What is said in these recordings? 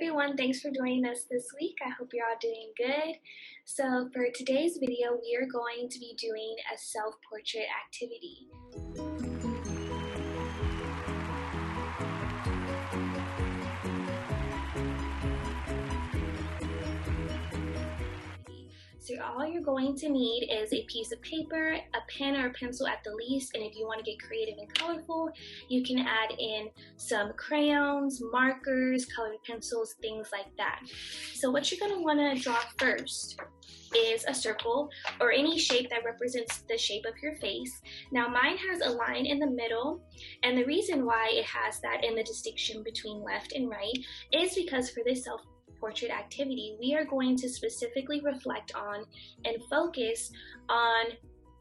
everyone, thanks for joining us this week. I hope you're all doing good. So for today's video, we are going to be doing a self-portrait activity. So all you're going to need is a piece of paper, a pen or a pencil at the least, and if you want to get creative and colorful, you can add in some crayons, markers, colored pencils, things like that. So what you're going to want to draw first is a circle or any shape that represents the shape of your face. Now mine has a line in the middle, and the reason why it has that in the distinction between left and right is because for this self-portrait activity, we are going to specifically reflect on and focus on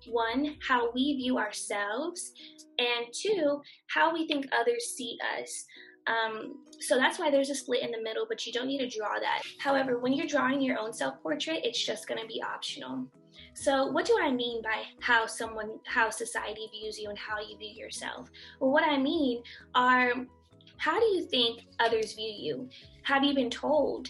one, how we view ourselves, and two, how we think others see us. So that's why there's a split in the middle, but you don't need to draw that. However, when you're drawing your own self-portrait, it's just going to be optional. So what do I mean by how society views you and how you view yourself? Well, what I mean are, how do you think others view you? Have you been told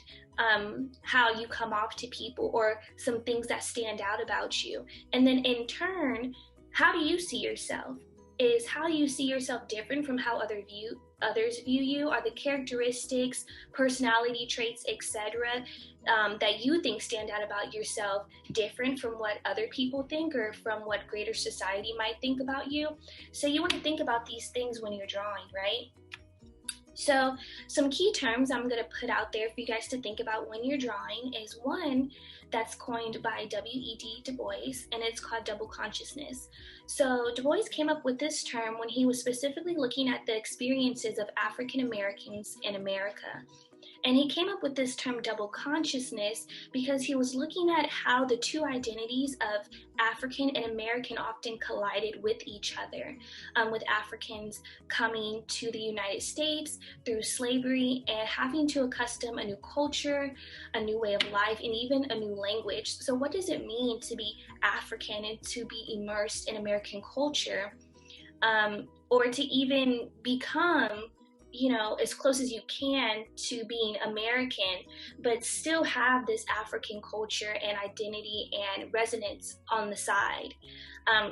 how you come off to people, or some things that stand out about you? And then in turn, how do you see yourself? Is how you see yourself different from how others view you? Are the characteristics, personality traits, etc., that you think stand out about yourself different from what other people think, or from what greater society might think about you? So you want to think about these things when you're drawing, right? So some key terms I'm going to put out there for you guys to think about when you're drawing is one that's coined by W.E.B. Du Bois, and it's called double consciousness. So Du Bois came up with this term when he was specifically looking at the experiences of African Americans in America. And he came up with this term double consciousness because he was looking at how the two identities of African and American often collided with each other, with Africans coming to the United States through slavery and having to accustom a new culture, a new way of life, and even a new language. So what does it mean to be African and to be immersed in American culture, or to even become as close as you can to being American, but still have this African culture and identity and resonance on the side.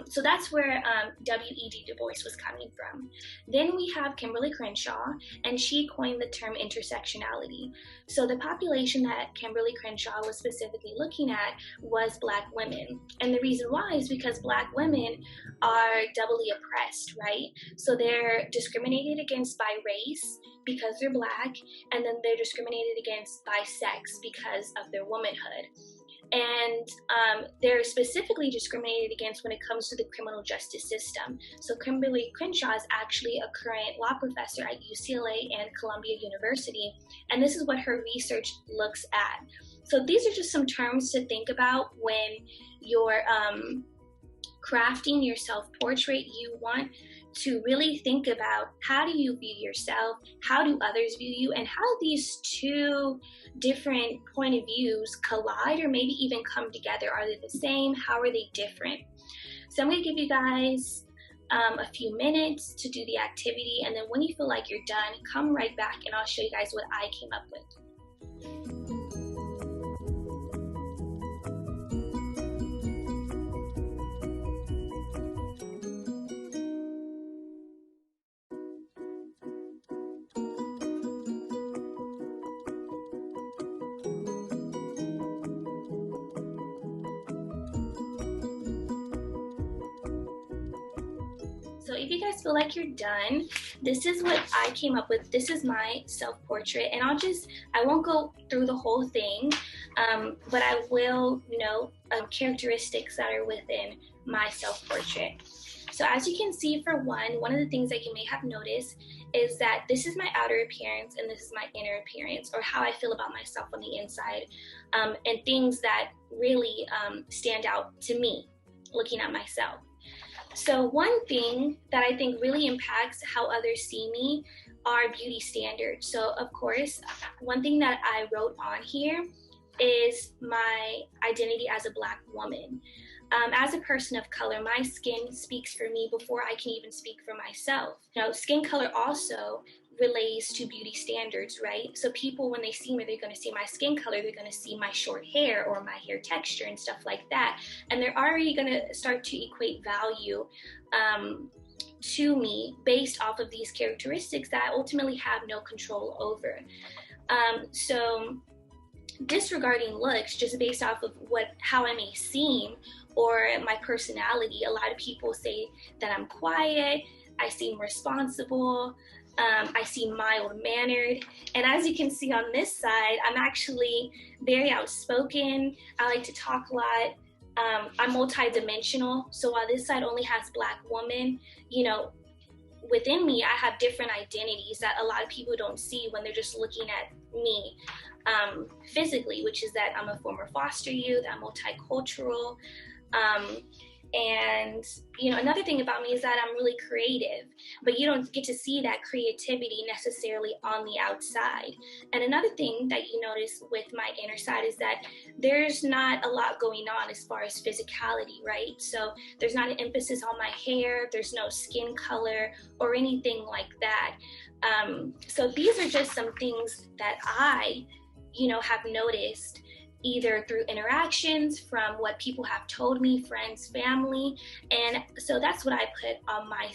So that's where W.E.B. Du Bois was coming from. Then we have Kimberly Crenshaw, and she coined the term intersectionality. So the population that Kimberly Crenshaw was specifically looking at was Black women. And the reason why is because Black women are doubly oppressed, right? So they're discriminated against by race because they're Black, and then they're discriminated against by sex because of their womanhood. And they're specifically discriminated against when it comes to the criminal justice system. So Kimberly Crenshaw is actually a current law professor at UCLA and Columbia University, and this is what her research looks at. So these are just some terms to think about when you're crafting your self-portrait. You want to really think about, how do you view yourself, how do others view you, and how these two different point of views collide or maybe even come together. Are they the same? How are they different? So I'm going to give you guys a few minutes to do the activity, and then when you feel like you're done, come right back and I'll show you guys what I came up with. So if you guys feel like you're done, this is what I came up with. This is my self-portrait, and I won't go through the whole thing, but I will note characteristics that are within my self-portrait. So as you can see, for one of the things that you may have noticed is that this is my outer appearance and this is my inner appearance, or how I feel about myself on the inside, and things that really stand out to me looking at myself. So one thing that I think really impacts how others see me are beauty standards. So of course, one thing that I wrote on here is my identity as a Black woman. As a person of color, my skin speaks for me before I can even speak for myself. Skin color also relates to beauty standards, right? So people, when they see me, they're going to see my skin color, they're going to see my short hair or my hair texture and stuff like that, and they're already going to start to equate value to me based off of these characteristics that I ultimately have no control over. So disregarding looks just based off of how I may seem or my personality, a lot of people say that I'm quiet, I seem responsible, I seem mild-mannered, and as you can see on this side, I'm actually very outspoken. I like to talk a lot. I'm multi-dimensional, so while this side only has Black woman, you know, within me, I have different identities that a lot of people don't see when they're just looking at me physically, which is that I'm a former foster youth, I'm multicultural, and you know, another thing about me is that I'm really creative, but you don't get to see that creativity necessarily on the outside. And another thing that you notice with my inner side is that there's not a lot going on as far as physicality, right? So there's not an emphasis on my hair, there's no skin color or anything like that. So these are just some things that I, you know, have noticed either through interactions from what people have told me, friends, family, and so that's what I put on my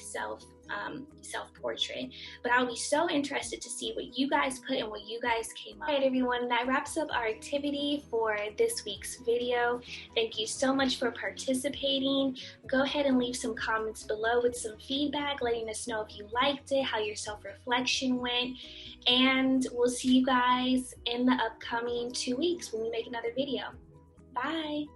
self-portrait. But I'll be so interested to see what you guys put and what you guys came up with. All right, everyone, that wraps up our activity for this week's video. Thank you so much for participating. Go ahead and leave some comments below with some feedback, letting us know if you liked it, how your self-reflection went, and we'll see you guys in the upcoming 2 weeks when we make another video. Bye.